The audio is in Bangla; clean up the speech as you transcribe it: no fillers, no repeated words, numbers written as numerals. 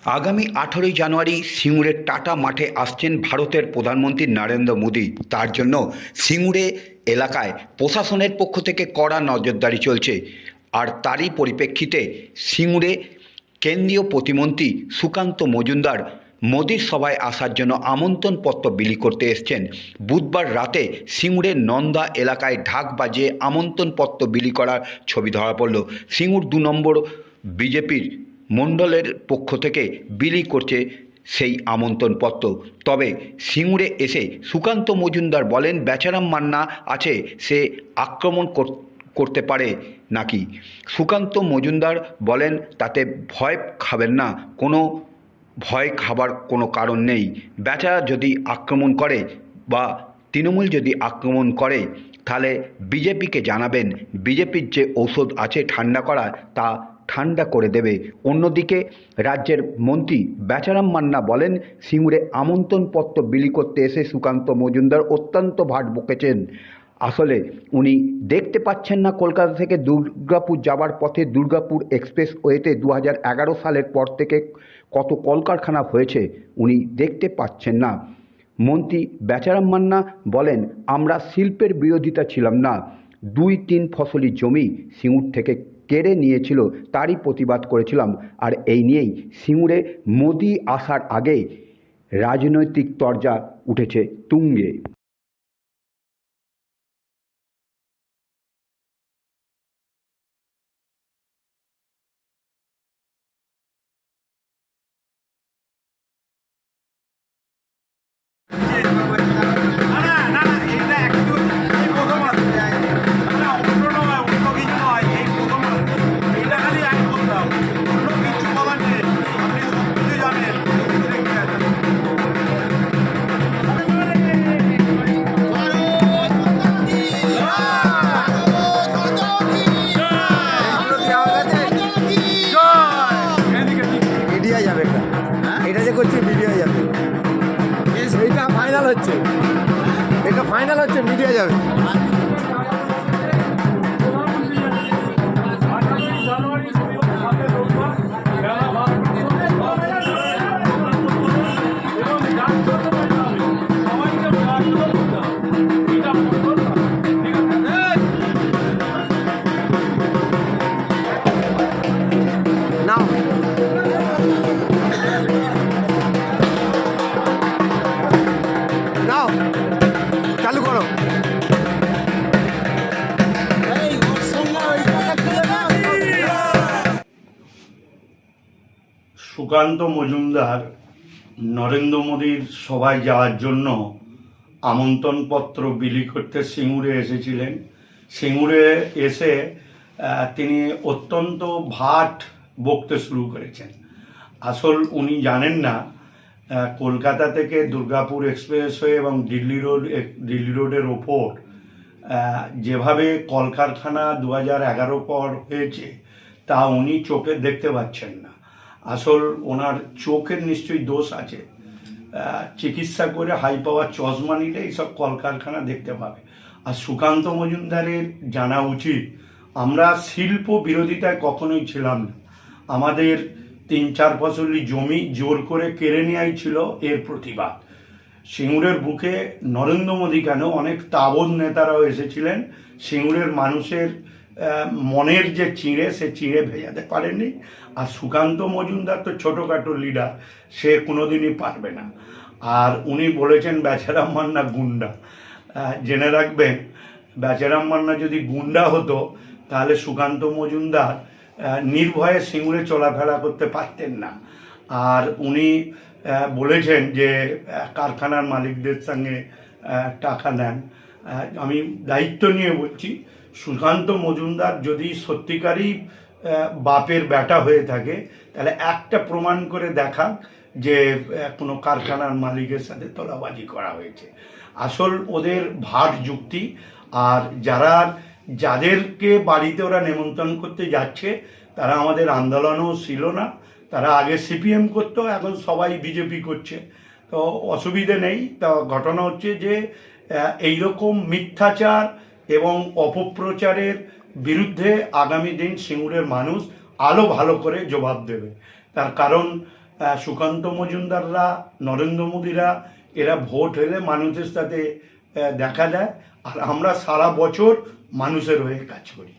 আগামী 18ই জানুয়ারি সিঙ্গুরের টাটা মাঠে আসছেন ভারতের প্রধানমন্ত্রী নরেন্দ্র মোদী। তার জন্য সিঙ্গুরে এলাকায় প্রশাসনের পক্ষ থেকে কড়া নজরদারি চলছে। আর তারই পরিপ্রেক্ষিতে সিঙ্গুরে কেন্দ্রীয় প্রতিমন্ত্রী সুকান্ত মজুমদার মোদির সভায় আসার জন্য আমন্ত্রণপত্র বিলি করতে এসছেন। বুধবার রাতে সিঙ্গুরের নন্দা এলাকায় ঢাক বাজিয়ে আমন্ত্রণপত্র বিলি করার ছবি ধরা পড়ল। সিঙ্গুর 2 নম্বর বিজেপির মণ্ডলের পক্ষ থেকে বিলি করছে সেই আমন্ত্রণপত্র। তবে সিঙ্গুরে এসে সুকান্ত মজুমদার বলেন, বেচারাম মান্না আছে, সে আক্রমণ করতে পারে নাকি। সুকান্ত মজুমদার বলেন, তাতে ভয় খাবেন না, কোনো ভয় খাবার কোনো কারণ নেই। বেচারা যদি আক্রমণ করে বা তৃণমূল যদি আক্রমণ করে তাহলে বিজেপিকে জানাবেন, বিজেপির যে ঔষধ আছে ঠান্ডা করা তা ঠান্ডা করে দেবে। অন্যদিকে রাজ্যের মন্ত্রী বেচারাম মান্না বলেন, সিঙ্গুরে আমন্ত্রণপত্র বিলি করতে এসে সুকান্ত মজুমদার অত্যন্ত ভাট বকেছেন। আসলে উনি দেখতে পাচ্ছেন না কলকাতা থেকে দুর্গাপুর যাবার পথে দুর্গাপুর এক্সপ্রেসওয়েতে 2011 সালের পর থেকে কত কলকারখানা হয়েছে, উনি দেখতে পাচ্ছেন না। মন্ত্রী বেচারাম মান্না বলেন, আমরা শিল্পের বিরোধিতা ছিলাম না, 2-3 ফসলি জমি সিঙ্গুর থেকে কেড়ে নিয়েছিল, তারই প্রতিবাদ করেছিলাম। আর এই নিয়েই সিঙ্গুরে মোদি আসার আগে রাজনৈতিক তরজা উঠেছে তুঙ্গে। মিডিয়া যাবে, এটা যে করছে মিডিয়া যাবে, এইটা ফাইনাল হচ্ছে, এটা ফাইনাল হচ্ছে, মিডিয়া যাবে। নাও নাও চালু করো। সুকান্ত মজুমদার নরেন্দ্র মোদীর সভায় যাওয়ার জন্য আমন্ত্রণপত্র বিলি করতে সিঙ্গুরে এসেছিলেন। সিঙ্গুরে এসে তিনি অত্যন্ত ভাট বকতে শুরু করেছেন। আসল উনি জানেন না কলকাতা থেকে দুর্গাপুর এক্সপ্রেসওয়ে এবং দিল্লি রোডের ওপর যেভাবে কলকারখানা 2011 পর হয়েছে তা উনি চোখে দেখতে পাচ্ছেন না। আসল ওনার চোখের নিশ্চয়ই দোষ আছে, চিকিৎসা করে হাই পাওয়ার চশমা নিলে এইসব কলকারখানা দেখতে পাবে। আর সুকান্ত মজুমদারের জানা উচিত, আমরা শিল্প বিরোধিতায় কখনোই ছিলাম না। আমাদের 3-4 ফসলি জমি জোর করে কেড়ে নেওয়াই ছিল এর প্রতিবাদ। সিঙ্গুরের বুকে নরেন্দ্র মোদী কেন, অনেক তাবৎ নেতারাও এসেছিলেন। সিঙ্গুরের মানুষের মনের যে চিঁড়ে, সে চিঁড়ে ভেজাতে পারেননি। আর সুকান্ত মজুমদার তো ছোটোখাটো লিডার, সে কোনোদিনই পারবে না। আর উনি বলেছেন বেচারাম মান্না গুন্ডা। জেনে রাখবেন, বেচারাম মান্না যদি গুন্ডা হতো তাহলে সুকান্ত মজুমদার নির্ভয়ে সিঙ্গুরে চলাফেরা করতে পারতেন না। আর উনি বলেছেন যে কারখানার মালিকদের সঙ্গে টাকা নেন। আমি দায়িত্ব নিয়ে বলছি, সুকান্ত মজুমদার যদি সত্যিকারই বাপের বেটা হয়ে থাকে তাহলে একটা প্রমাণ করে দেখাক যে কোনো কারখানার মালিকের সাথে তোলাবাজি করা হয়েছে। আসল ওদের ভাট যুক্তি। আর যাদেরকে বাড়িতে ওরা নেমন্তন্ন করতে যাচ্ছে তারা আমাদের আন্দোলনও ছিল না, তারা আগে সিপিএম করতো, এখন সবাই বিজেপি করছে, তো অসুবিধে নেই। তা ঘটনা হচ্ছে যে এইরকম মিথ্যাচার এবং অপপ্রচারের বিরুদ্ধে আগামী দিন সিঙ্গুরের মানুষ আরও ভালো করে জবাব দেবে। তার কারণ সুকান্ত মজুমদাররা, নরেন্দ্র মোদীরা, এরা ভোট হলে মানুষের সাথে দেখা দেয়, আর আমরা সারা বছর মানুষের হয়ে কাজ করি।